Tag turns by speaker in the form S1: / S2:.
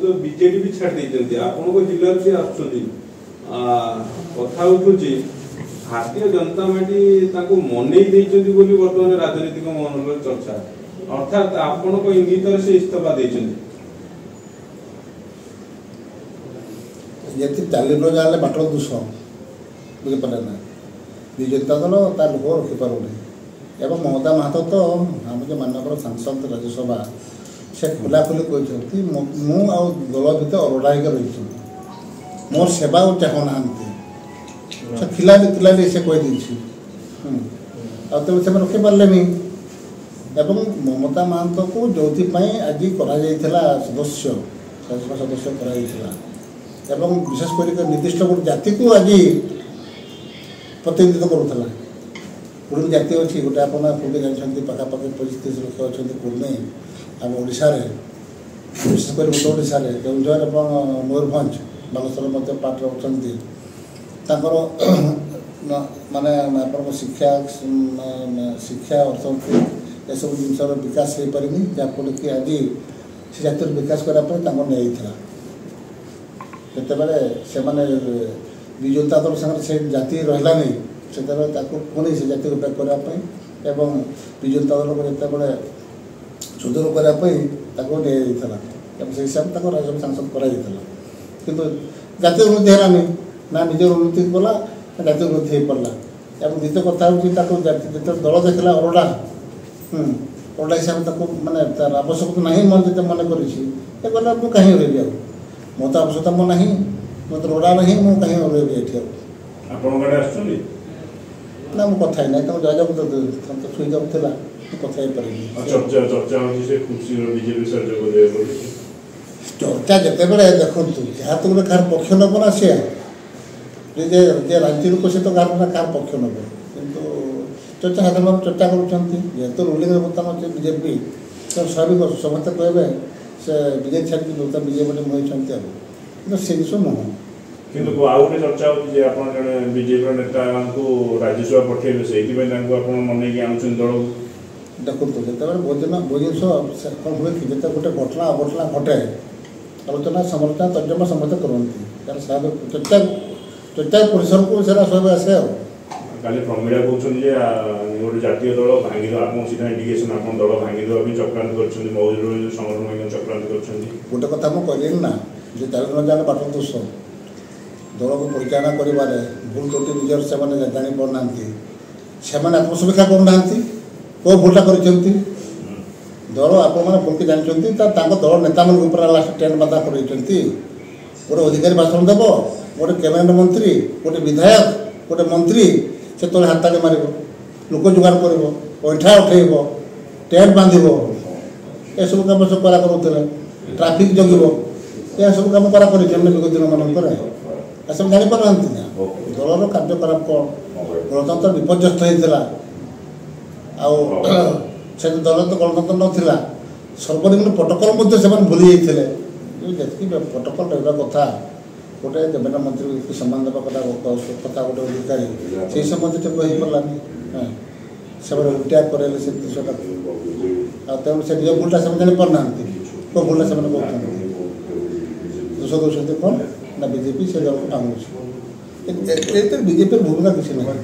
S1: तो बीजेडी भी छाड़ देते आपण को जिला से आछुदी कथा उठुची भारतीय जनता पार्टी ताको मनै देइचंदी बोली वर्तमान राजनीतिक मनोर चर्चा अर्थात आपण को इंगित से इस्तीफा देइचंदी
S2: यदि 40 जाले बाटर दुष बुझे पारे ना विजय जनता दल ता लोक रखी पारुनी एवं ममता महतो तो आम जो मानकर सांसद राज्यसभा से खोलाखोली कहते मु आ दल भितर अरड़ा होकर रही मोर सेवा और चाहना से खिलाड़ी से कहीदे तेज से रखी पारे एवं ममता महतो को जो आज सदस्य राज्यसभा सदस्य कर एवं विशेषकर निर्दिष्ट गोटे जाति को आज प्रतिनिधित्व करूला कुर्मी जाति अच्छी गोटे आप जानते पाखापाखि 25-30 लोक अच्छा कुर्मी आम ओडार विशेषकर उत्तर ओडार केन्दुझर और मयूरभंज बालेश्वर पार्ट अच्छा माने आप शिक्षा शिक्षा अर्थनीति यू जिनसर विकास हो पारे जहाँफल कि आज से जातिर विकास करने नहीं जितेबाला से विजु जनता दल संगे से जाति रहा से पुणी से जाति को करने एवं विजु जनता दल को जितेबाला सुदूर करने से हिसाब से राज्यसभा सांसद कर जाति उन्नति है ना निज उन्नति कला जाति उन्नति हो पारा एवं द्वितीय कथा हूँ जो दल देखला अरड़ा अरड़ा हिसाब से मानने तार आवश्यकता ना मन जो मन कर कहीं रही मत आवश्यकता मो ना मत रोड़ा ना मुझे कहीं रही ना मुझे कथा ना तुम जयजब तो सुई जाऊला कथा चर्चा जिते बड़े देखु जहाँ तो गोटे कार पक्ष नब ना सी राजनीति लोक से तो कार पक्ष नब कि चर्चा साधारण चर्चा करेतु रूलिंग बर्तमान अच्छे बीजेपी तो स्वाभाविक समस्ते कहे से बीजेपी छाड़ी लोक बीजेपी होती से जिस नुह
S1: किंतु आउ गोटे चर्चा होती आप बीजेपी नेता राज्यसभा पठेबे से मन आनुन दल
S2: देखो जिते बहुत जिस कौन हुए कि जिते गोटे घटना अघटना घटे आलोचना समालोचना तर्जमा समस्त करते चर्चा चर्चा परिसर को सब आसे
S1: काली प्रमीड़ा कहते गोटे जातीय दल भांगी आप सीधा इंडिकेशन आप दल भांगी देवाई चक्रांत कर संगठन चक्रांत कर
S2: गोटे कथा मुझे कहली ना जो 4 जन बाट दोष दल को परिचालना कर भूल त्रुटि निजर से जापाना से आत्मसमीक्षा करना कौ भूलटा कर दल आपण भूल के जानते दल नेता मान लास्ट टेंट बाधा कर गोटे अधिकारी भाषण देव गोटे कैबिनेट मंत्री गोटे विधायक गोटे मंत्री से तले हाथ ताली मार लोक जोगाड़ कर पैठा उठेब टेंट बांध यह सब कम सब करा करुले ट्राफिक जगिब यह सब कम करा विगत दिन मानक सब जापार दलर कार्यकलाप कौन गणतंत्र विपर्यस्त होता से दल तो गणतंत्र नाला सर्वनिम्न प्रोटोकॉल से भूली जाते जी प्रोटोकॉल रहा कथा गोटे कैबिनेट मंत्री सम्मान देवा कथा गोटे अधिकारी से संबंधित कही पारानी से रिटायर कराइले से विषयटा तेणु से निज भूलटा से जापाना कौ भूलटा से दोष दौरान कौन ना बीजेपी से दल को टांगुची बीजेपी भूमिका किसी नहीं।